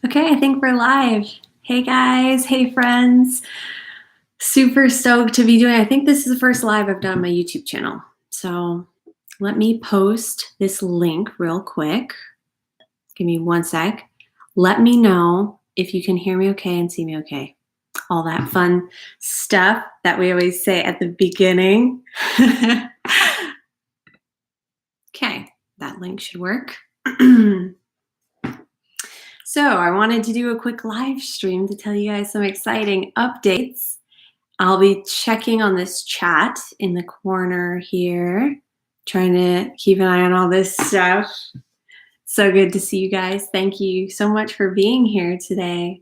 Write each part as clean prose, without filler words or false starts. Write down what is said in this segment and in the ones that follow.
Okay, I think we're live. Hey guys, hey friends. Super stoked to be doing. I think this is the first live I've done on my YouTube channel. So let me post this link real quick. Give me one sec. Let me know if you can hear me okay and see me okay. All that fun stuff that we always say at the beginning. Okay, that link should work. So I wanted to do a quick live stream to tell you guys some exciting updates. I'll be checking on this chat in the corner here, trying to keep an eye on all this stuff. So good to see you guys. Thank you so much for being here today.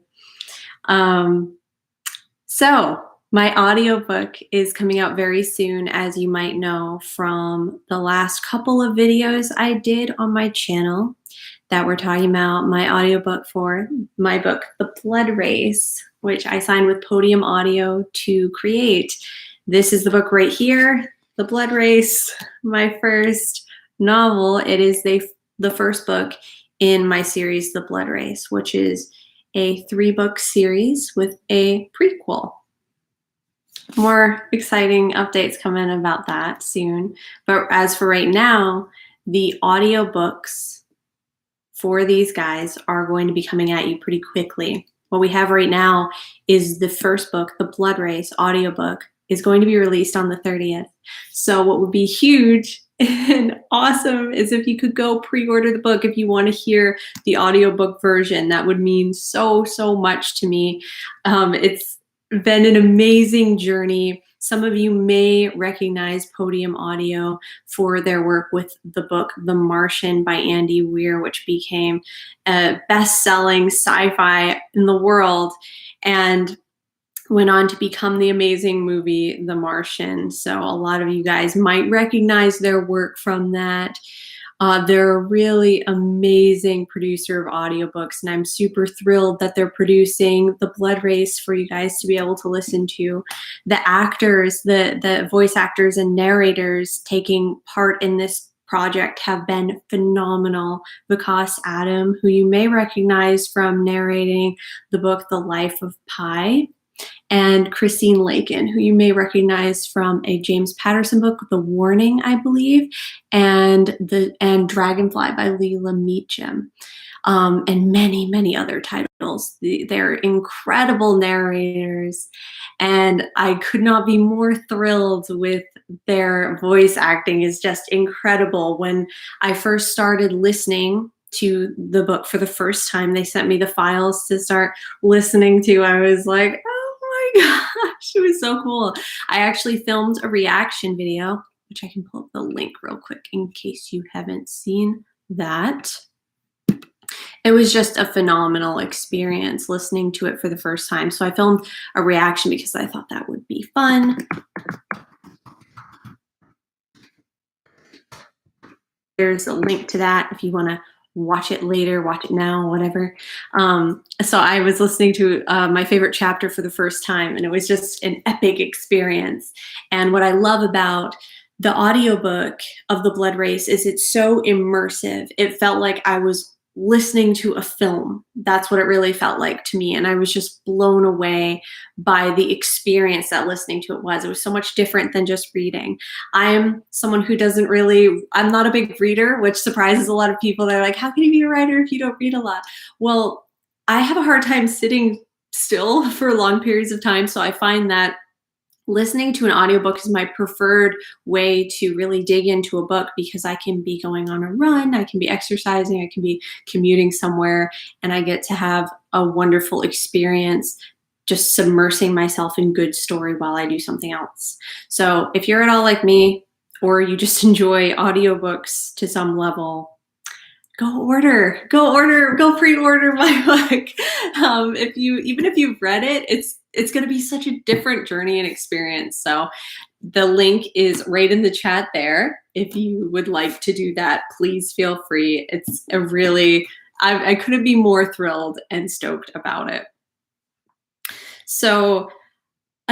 So my audiobook is coming out very soon, as you might know from the last couple of videos I did on my channel that we're talking about my audiobook for my book, The Blood Race, which I signed with Podium Audio to create. This is the book right here, The Blood Race, my first novel. It is the first book in my series, The Blood Race, which is a 3-book series with a prequel. More exciting updates coming about that soon. But as for right now, the audiobooks for these guys are going to be coming at you pretty quickly. What we have right now is the first book, The Blood Race audiobook, is going to be released on the 30th. So what would be huge and awesome is if you could go pre-order the book if you want to hear the audiobook version. That would mean so much to me. It's been an amazing journey. Some of you may recognize Podium Audio for their work with the book The Martian by Andy Weir, which became a best-selling sci-fi in the world and went on to become the amazing movie The Martian. So a lot of you guys might recognize their work from that. They're a really amazing producer of audiobooks, and I'm super thrilled that they're producing The Blood Race for you guys to be able to listen to. The actors, the voice actors and narrators taking part in this project have been phenomenal. Vikas Adam, who you may recognize from narrating the book The Life of Pi, and Christine Lakin, who you may recognize from a James Patterson book, The Warning, I believe, and Dragonfly by Leila Meacham, and many other titles. They're incredible narrators, and I could not be more thrilled with their voice acting. Is just incredible. When I first started listening to the book for the first time, they sent me the files to start listening to. I was like, oh my gosh, it was so cool. I actually filmed a reaction video, which I can pull up the link real quick in case you haven't seen that. It was just a phenomenal experience listening to it for the first time. So I filmed a reaction because I thought that would be fun. There's a link to that if you want to watch it later, watch it now, whatever. So I was listening to my favorite chapter for the first time, and it was just an epic experience. And what I love about the audiobook of The Blood Race is it's so immersive. It felt like I was listening to a film. That's what it really felt like to me. And I was just blown away by the experience that listening to it was. It was so much different than just reading. I'm someone who I'm not a big reader, which surprises a lot of people. They're like, how can you be a writer if you don't read a lot? Well, I have a hard time sitting still for long periods of time. So I find that listening to an audiobook is my preferred way to really dig into a book, because I can be going on a run, I can be exercising, I can be commuting somewhere, and I get to have a wonderful experience just submersing myself in good story while I do something else. So if you're at all like me, or you just enjoy audiobooks to some level, go pre-order my book. Even if you've read it, it's going to be such a different journey and experience. So the link is right in the chat there. If you would like to do that, please feel free. It's a really, I couldn't be more thrilled and stoked about it. So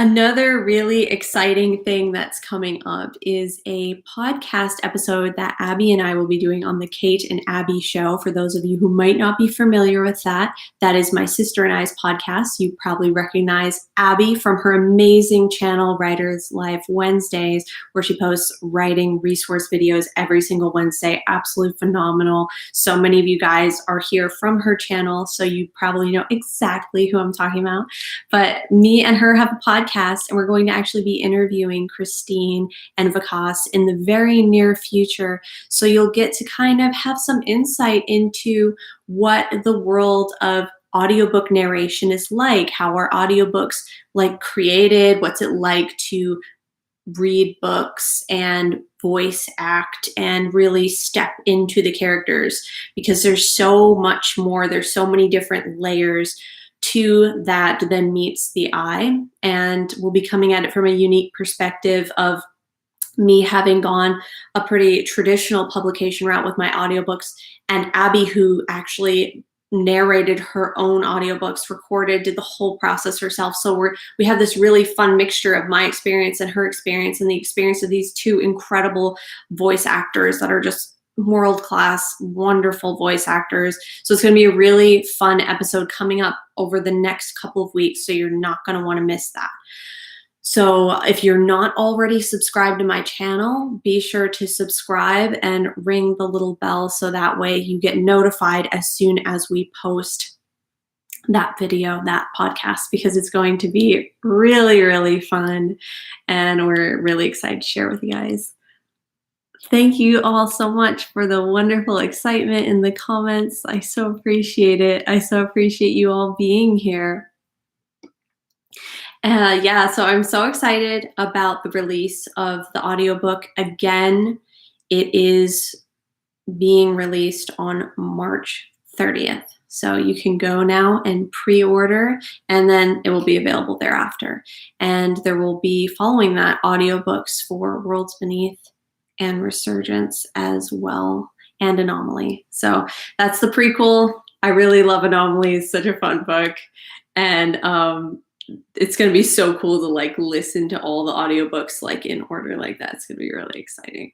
Another really exciting thing that's coming up is a podcast episode that Abby and I will be doing on the Kate and Abby Show. For those of you who might not be familiar with that, that is my sister and I's podcast. You probably recognize Abby from her amazing channel, Writers Live Wednesdays, where she posts writing resource videos every single Wednesday. Absolutely phenomenal. So many of you guys are here from her channel, so you probably know exactly who I'm talking about. But me and her have a podcast, and we're going to actually be interviewing Christine and Vikas in the very near future. So you'll get to kind of have some insight into what the world of audiobook narration is like, how are audiobooks like created, what's it like to read books and voice act and really step into the characters, because there's so much more, there's so many different layers to that than meets the eye. And we'll be coming at it from a unique perspective of me having gone a pretty traditional publication route with my audiobooks, and Abby, who actually narrated her own audiobooks, recorded, did the whole process herself. So we have this really fun mixture of my experience and her experience, and the experience of these two incredible voice actors that are just world-class, wonderful voice actors. So it's going to be a really fun episode coming up over the next couple of weeks, so you're not going to want to miss that. So if you're not already subscribed to my channel, be sure to subscribe and ring the little bell, so that way you get notified as soon as we post that video, that podcast, because it's going to be really, really fun, and we're really excited to share with you guys. Thank you all so much for the wonderful excitement in the comments. I so appreciate it. I so appreciate you all being here. Yeah, so I'm so excited about the release of the audiobook. Again, it is being released on March 30th. So you can go now and pre-order, and then it will be available thereafter. And there will be, following that, audiobooks for Worlds Beneath and Resurgence as well, and Anomaly. So that's the prequel. I really love Anomaly. It's such a fun book. And it's going to be so cool to like listen to all the audiobooks like in order like that. It's going to be really exciting.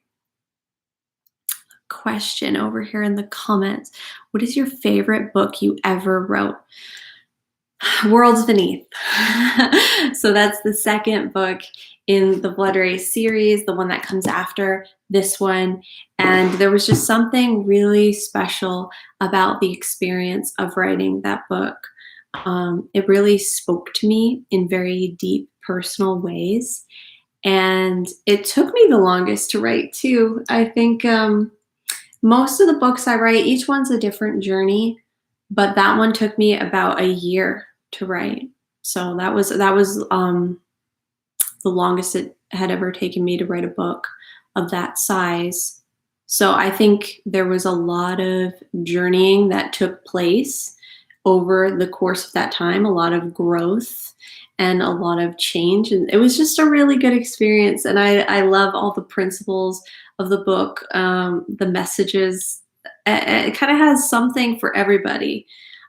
Question over here in the comments. What is your favorite book you ever wrote? Worlds Beneath. So that's the second book in the Blood Race series, the one that comes after this one. And there was just something really special about the experience of writing that book. It really spoke to me in very deep personal ways. And it took me the longest to write too. I think most of the books I write, each one's a different journey, but that one took me about a year to write. So that was the longest it had ever taken me to write a book of that size. So I think there was a lot of journeying that took place over the course of that time, a lot of growth and a lot of change. And it was just a really good experience. And I love all the principles of the book, the messages. It kind of has something for everybody.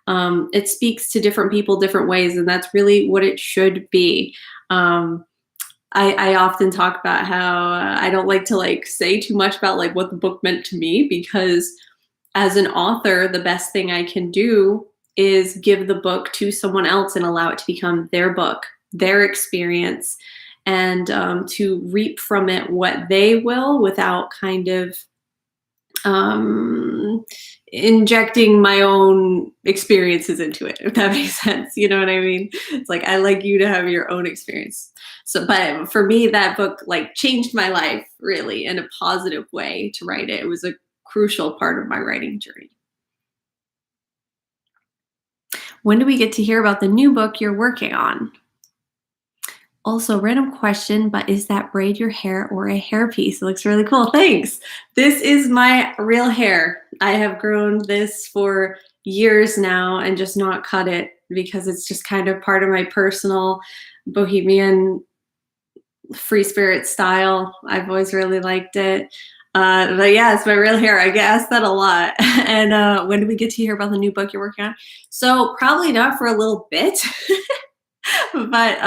It speaks to different people different ways, and that's really what it should be. I often talk about how I don't like to say too much about what the book meant to me, because as an author, the best thing I can do is give the book to someone else and allow it to become their book, their experience, and to reap from it what they will without kind of injecting my own experiences into it, if that makes sense. You know what I mean? It's like, I like you to have your own experience. So, but for me, that book changed my life really in a positive way to write it. It was a crucial part of my writing journey. When do we get to hear about the new book you're working on? Also, random question, but is that braid your hair or a hairpiece? It looks really cool. Thanks. This is my real hair. I have grown this for years now and just not cut it because it's just kind of part of my personal bohemian free spirit style. I've always really liked it. But yeah, it's my real hair. I get asked that a lot. And when do we get to hear about the new book you're working on? So probably not for a little bit, but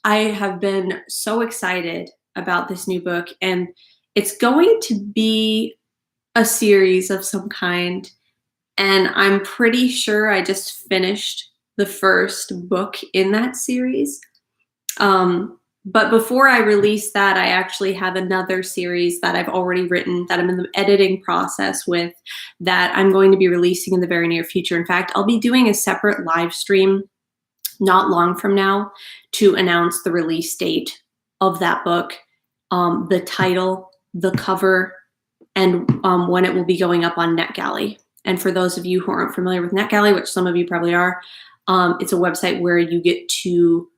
I have been so excited about this new book, and it's going to be a series of some kind. And I'm pretty sure I just finished the first book in that series. But before I release that, I actually have another series that I've already written that I'm in the editing process with that I'm going to be releasing in the very near future. In fact, I'll be doing a separate live stream not long from now to announce the release date of that book, the title, the cover, and when it will be going up on NetGalley. And for those of you who aren't familiar with NetGalley, which some of you probably are, it's a website where you get to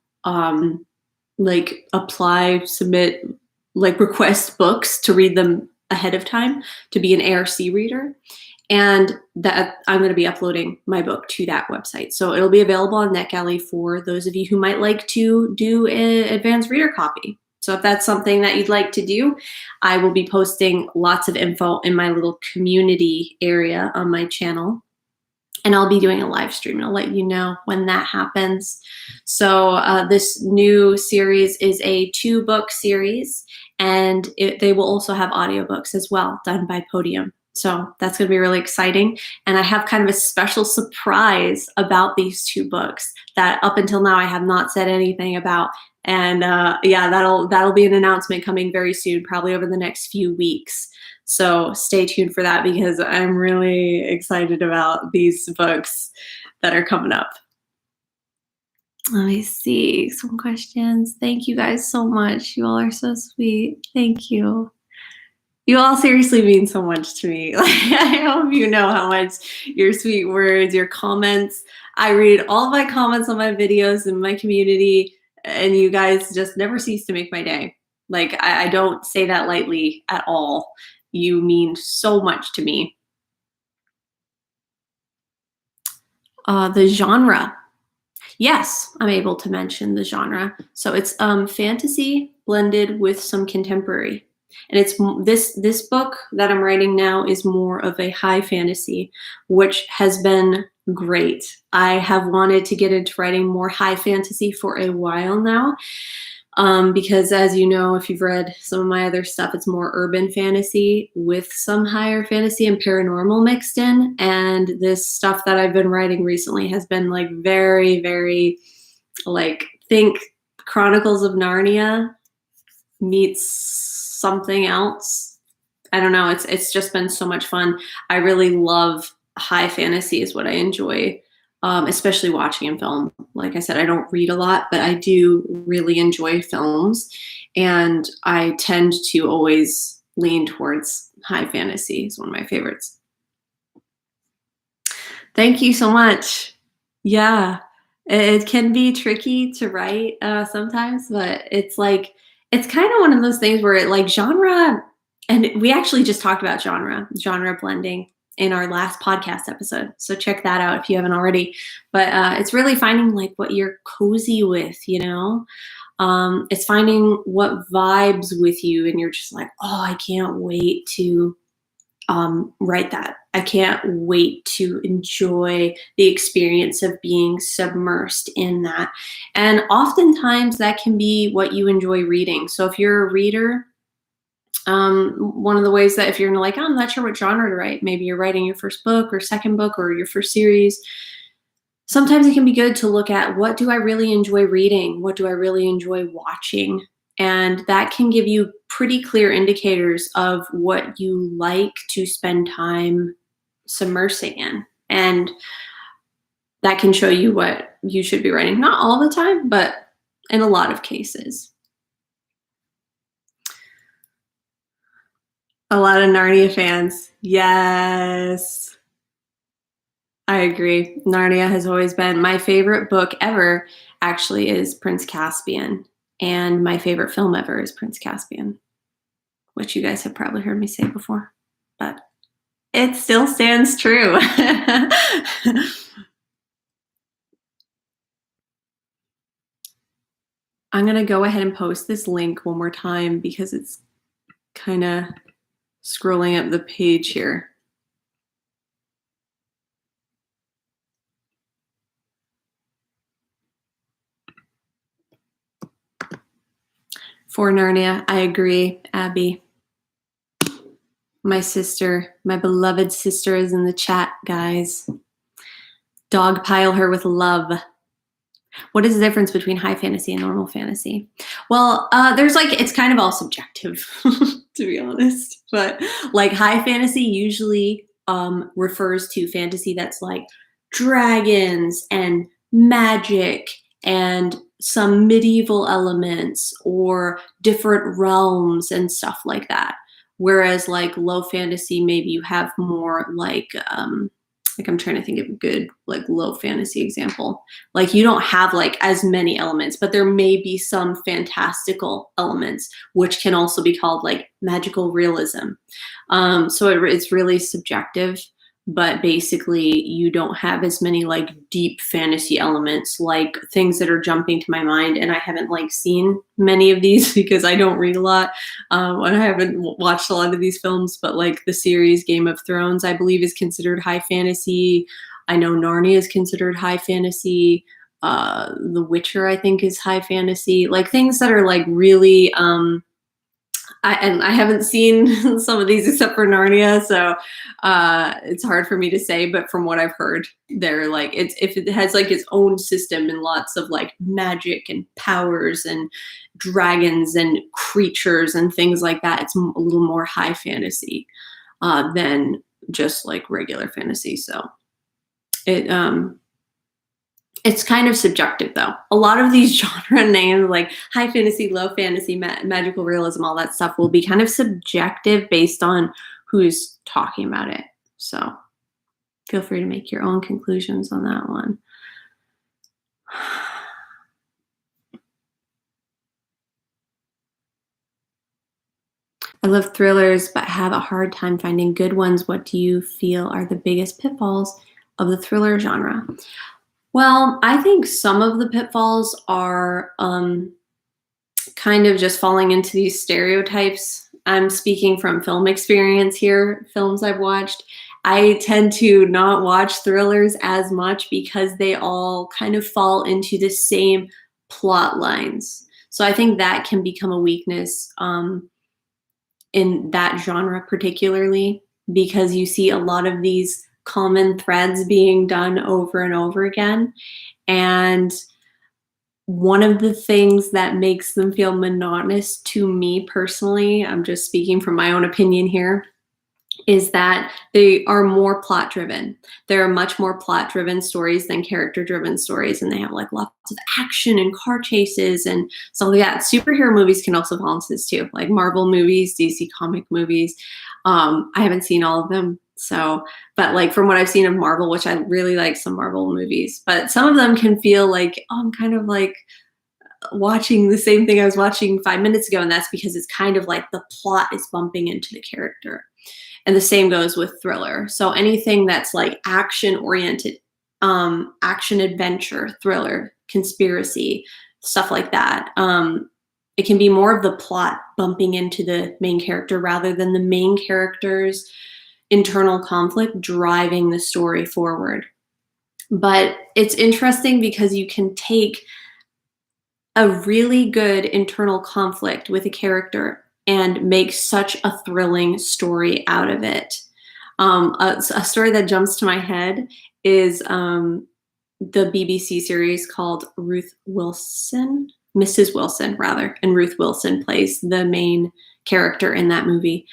like apply, submit, like request books to read them ahead of time to be an ARC reader. And that I'm going to be uploading my book to that website. So it'll be available on NetGalley for those of you who might like to do an advanced reader copy. So if that's something that you'd like to do, I will be posting lots of info in my little community area on my channel. And I'll be doing a live stream, and I'll let you know when that happens. So this new series is a 2-book series, and they will also have audiobooks as well, done by Podium. So that's going to be really exciting. And I have kind of a special surprise about these 2 books that up until now I have not said anything about. And yeah, that'll be an announcement coming very soon, probably over the next few weeks. So stay tuned for that, because I'm really excited about these books that are coming up. Let me see some questions. Thank you guys so much. You all are so sweet. Thank you. You all seriously mean so much to me. Like, I hope you know how much your sweet words, your comments. I read all of my comments on my videos in my community, and you guys just never cease to make my day. Like, I don't say that lightly at all. You mean so much to me. The genre. Yes, I'm able to mention the genre. So it's fantasy blended with some contemporary. And it's this book that I'm writing now is more of a high fantasy, which has been great. I have wanted to get into writing more high fantasy for a while now, because as you know, if you've read some of my other stuff, it's more urban fantasy with some higher fantasy and paranormal mixed in. And this stuff that I've been writing recently has been like very, very, like, think Chronicles of Narnia meets something else. I don't know. It's just been so much fun. I really love high fantasy is what I enjoy, especially watching in film. Like I said, I don't read a lot, but I do really enjoy films, and I tend to always lean towards high fantasy. It's one of my favorites. Thank you so much. Yeah, it can be tricky to write sometimes, but it's like, it's kind of one of those things where like genre, and we actually just talked about genre blending in our last podcast episode. So check that out if you haven't already. But it's really finding like what you're cozy with, you know? It's finding what vibes with you, and you're just like, oh, I can't wait to write that. I can't wait to enjoy the experience of being submersed in that. And oftentimes that can be what you enjoy reading. So if you're a reader, one of the ways that if you're like, oh, I'm not sure what genre to write, maybe you're writing your first book or second book or your first series, sometimes it can be good to look at, what do I really enjoy reading? What do I really enjoy watching? And that can give you pretty clear indicators of what you like to spend time submersing in. And that can show you what you should be writing. Not all the time, but in a lot of cases. A lot of Narnia fans. Yes. I agree. Narnia has always been my favorite book ever, actually, is Prince Caspian. And my favorite film ever is Prince Caspian, which you guys have probably heard me say before, but it still stands true. I'm going to go ahead and post this link one more time because it's kind of scrolling up the page here. For Narnia, I agree, Abby. My sister, my beloved sister, is in the chat, guys. Dogpile her with love. What is the difference between high fantasy and normal fantasy? Well, there's it's kind of all subjective, to be honest. But like high fantasy usually refers to fantasy that's like dragons and magic and some medieval elements or different realms and stuff like that. Whereas like low fantasy, maybe you have more like I'm trying to think of a good like low fantasy example. Like you don't have like as many elements, but there may be some fantastical elements, which can also be called like magical realism. So it's really subjective, but basically you don't have as many like deep fantasy elements, like things that are jumping to my mind. And I haven't like seen many of these because I don't read a lot. And I haven't watched a lot of these films, but like the series Game of Thrones, I believe is considered high fantasy. I know Narnia is considered high fantasy. The Witcher, I think, is high fantasy. Like things that are like really, I haven't seen some of these except for Narnia, so it's hard for me to say. But from what I've heard, they're like if it has like its own system and lots of like magic and powers and dragons and creatures and things like that, it's a little more high fantasy than just like regular fantasy. So it's kind of subjective, though. A lot of these genre names, like high fantasy, low fantasy, magical realism, all that stuff will be kind of subjective based on who's talking about it. So feel free to make your own conclusions on that one. I love thrillers, but have a hard time finding good ones. What do you feel are the biggest pitfalls of the thriller genre? Well, I think some of the pitfalls are kind of just falling into these stereotypes. I'm speaking from film experience here, films I've watched. I tend to not watch thrillers as much because they all kind of fall into the same plot lines. So I think that can become a weakness in that genre particularly, because you see a lot of these common threads being done over and over again. And one of the things that makes them feel monotonous to me personally, I'm just speaking from my own opinion here, is that they are more plot driven. There are much more plot driven stories than character driven stories, and they have like lots of action and car chases and stuff like that. Superhero movies can also fall into this too, like Marvel movies, DC comic movies. I haven't seen all of them. So, but like from what I've seen of Marvel, which I really like some Marvel movies, but some of them can feel like, oh, I'm kind of like watching the same thing I was watching 5 minutes ago. And that's because it's kind of like the plot is bumping into the character. And the same goes with thriller. So anything that's like action oriented, action adventure, thriller, conspiracy, stuff like that. It can be more of the plot bumping into the main character rather than the main character's internal conflict driving the story forward. But it's interesting because you can take a really good internal conflict with a character and make such a thrilling story out of it. A story that jumps to my head is the BBC series called Ruth Wilson, Mrs. Wilson rather, and Ruth Wilson plays the main character in that movie,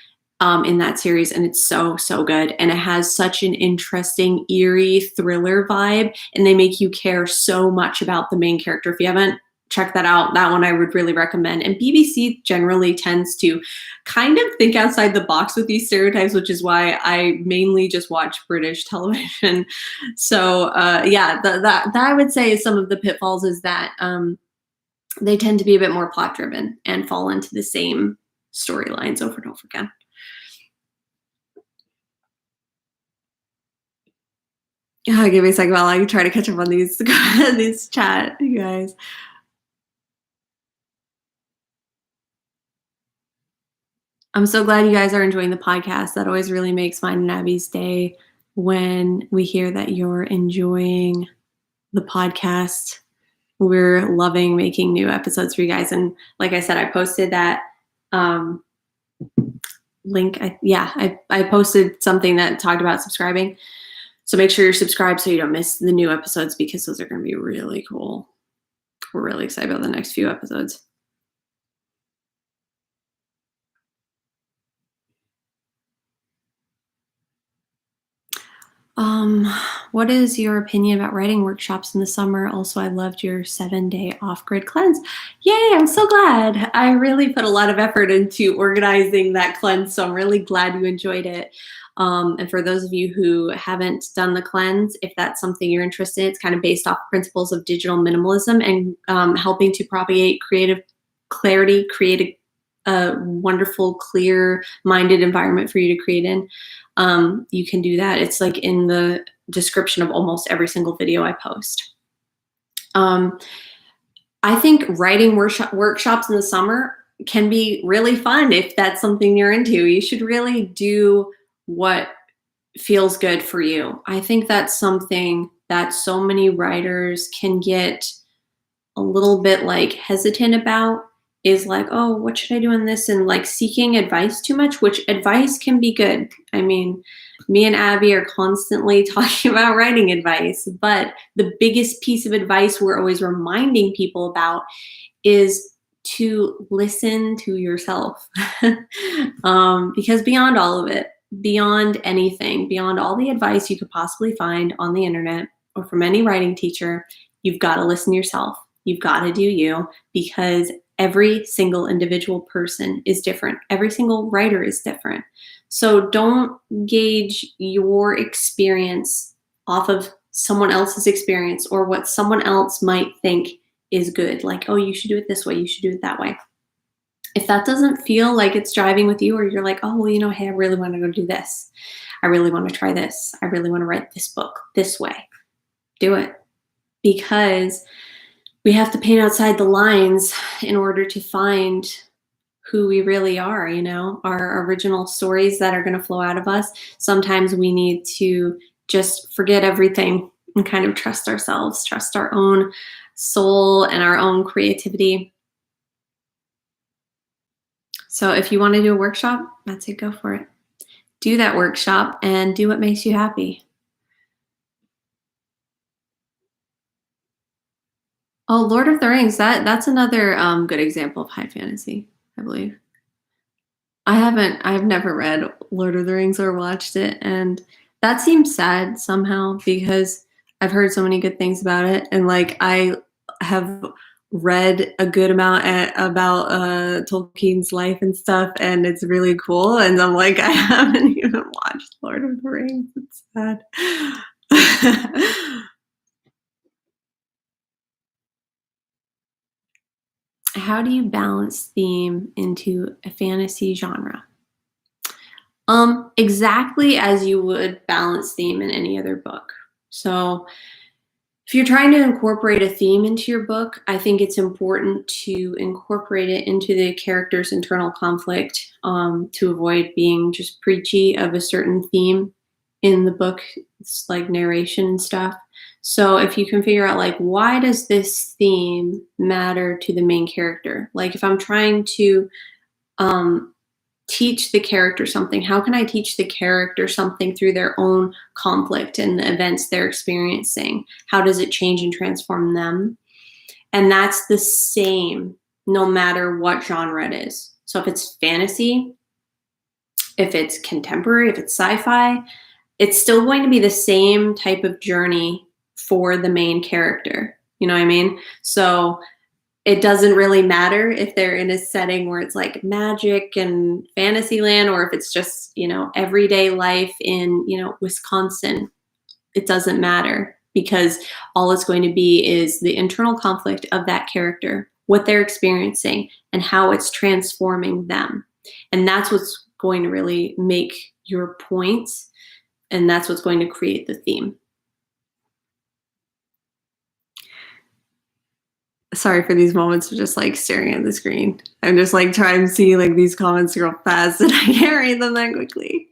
in that series, and it's so good, and it has such an interesting, eerie thriller vibe, and they make you care so much about the main character. If you haven't check that out. That one I would really recommend. And BBC generally tends to kind of think outside the box with these stereotypes, which is why I mainly just watch British television. So yeah, that I would say is some of the pitfalls is that they tend to be a bit more plot driven and fall into the same storylines over and over again. Yeah, give me a second while I try to catch up on these these chat, you guys. I'm so glad you guys are enjoying the podcast. That always really makes mine and Abby's day when we hear that you're enjoying the podcast. we're loving making new episodes for you guys. And like I said, I posted that link. I posted something that talked about subscribing. So make sure you're subscribed so you don't miss the new episodes, because those are going to be really cool. We're really excited about the next few episodes. What is your opinion about writing workshops in the summer? Also, I loved your 7-day off-grid cleanse. Yay, I'm so glad. I really put a lot of effort into organizing that cleanse, so I'm really glad you enjoyed it. And for those of you who haven't done the cleanse, if that's something you're interested in, it's kind of based off principles of digital minimalism and helping to propagate creative clarity, create a wonderful, clear-minded environment for you to create in. You can do that. It's like in the description of almost every single video I post. I think writing workshops in the summer can be really fun if that's something you're into. You should really do what feels good for you. I think that's something that so many writers can get a little bit like hesitant about, is like, oh, what should I do in this? And like seeking advice too much, which advice can be good. I mean, me and Abby are constantly talking about writing advice, but the biggest piece of advice we're always reminding people about is to listen to yourself. Because beyond all of it, beyond anything, beyond all the advice you could possibly find on the internet or from any writing teacher, you've got to listen to yourself. You've got to do you, because every single individual person is different. Every single writer is different. So don't gauge your experience off of someone else's experience or what someone else might think is good. Like, oh, you should do it this way, you should do it that way. If that doesn't feel like it's driving with you, or you're like, oh, well, hey, I really want to go do this. I really want to try this. I really want to write this book this way. Do it. Because we have to paint outside the lines in order to find who we really are, our original stories that are going to flow out of us. Sometimes we need to just forget everything and kind of trust ourselves, trust our own soul and our own creativity. So if you want to do a workshop, that's it, go for it. Do that workshop and do what makes you happy. Oh, Lord of the Rings, that's another good example of high fantasy, I believe. I've never read Lord of the Rings or watched it, and that seems sad somehow because I've heard so many good things about it, and like I have read a good amount about Tolkien's life and stuff, and it's really cool, and I'm like, I haven't even watched Lord of the Rings. It's sad. How do you balance theme into a fantasy genre? Exactly as you would balance theme in any other book. So if you're trying to incorporate a theme into your book, I think it's important to incorporate it into the character's internal conflict, to avoid being just preachy of a certain theme in the book. It's like narration and stuff. So if you can figure out, like, why does this theme matter to the main character? Like if I'm trying to teach the character something, how can I teach the character something through their own conflict and the events they're experiencing? How does it change and transform them? And that's the same no matter what genre it is. So if it's fantasy, if it's contemporary, if it's sci-fi, it's still going to be the same type of journey for the main character. You know what I mean? So it doesn't really matter if they're in a setting where it's like magic and fantasy land, or if it's just, everyday life in, Wisconsin. It doesn't matter, because all it's going to be is the internal conflict of that character, what they're experiencing, and how it's transforming them. And that's what's going to really make your points, and that's what's going to create the theme. Sorry for these moments of just like staring at the screen. I'm just like trying to see like these comments real fast, and I can't read them that quickly.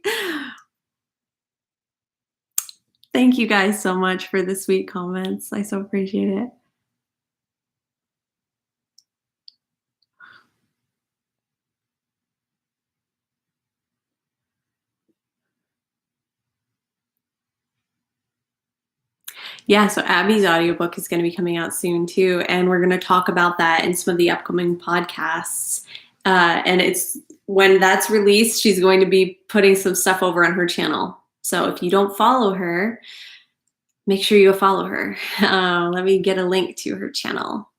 Thank you guys so much for the sweet comments. I so appreciate it. Yeah, so Abby's audiobook is going to be coming out soon too, and we're going to talk about that in some of the upcoming podcasts. And it's when that's released, she's going to be putting some stuff over on her channel. So if you don't follow her, make sure you follow her. Let me get a link to her channel.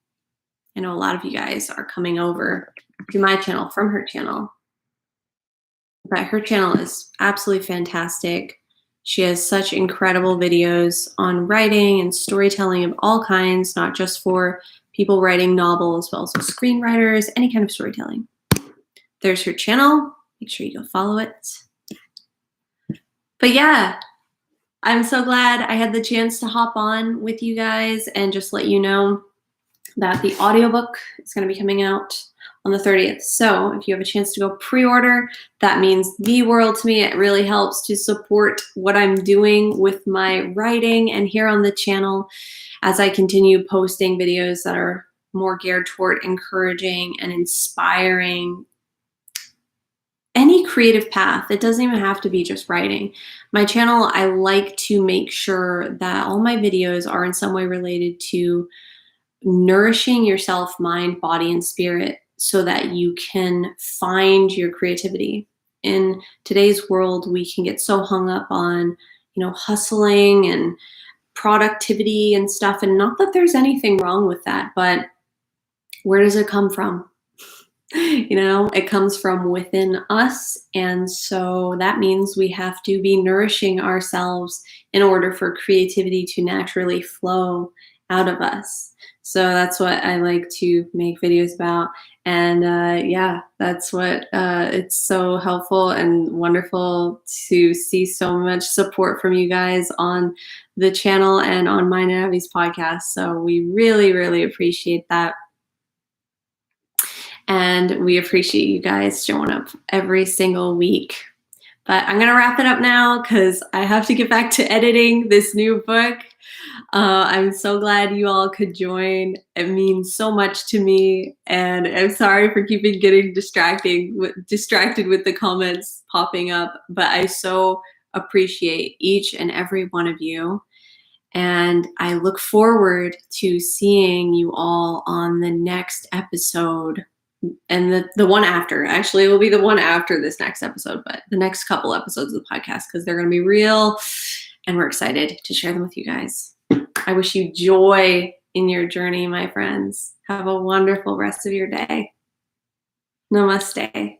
I know a lot of you guys are coming over to my channel from her channel, but her channel is absolutely fantastic. She has such incredible videos on writing and storytelling of all kinds, not just for people writing novels, but also screenwriters, any kind of storytelling. There's her channel. Make sure you go follow it. But yeah, I'm so glad I had the chance to hop on with you guys and just let you know that the audiobook is going to be coming out on the 30th. So if you have a chance to go pre-order, that means the world to me. It really helps to support what I'm doing with my writing and here on the channel as I continue posting videos that are more geared toward encouraging and inspiring any creative path. It doesn't even have to be just writing. My channel, I like to make sure that all my videos are in some way related to nourishing yourself, mind, body, and spirit so that you can find your creativity. In today's world, we can get so hung up on, hustling and productivity and stuff. And not that there's anything wrong with that, but where does it come from? It comes from within us. And so that means we have to be nourishing ourselves in order for creativity to naturally flow out of us. So that's what I like to make videos about. And yeah, that's what it's so helpful and wonderful to see so much support from you guys on the channel and on mine and Abby's podcast. So we really, really appreciate that. And we appreciate you guys showing up every single week. But I'm going to wrap it up now because I have to get back to editing this new book. I'm so glad you all could join. It means so much to me. And I'm sorry for getting distracted with the comments popping up. But I so appreciate each and every one of you. And I look forward to seeing you all on the next episode. And the one after, actually, it will be the one after this next episode, but the next couple episodes of the podcast, because they're going to be real and we're excited to share them with you guys. I wish you joy in your journey, my friends. Have a wonderful rest of your day. Namaste.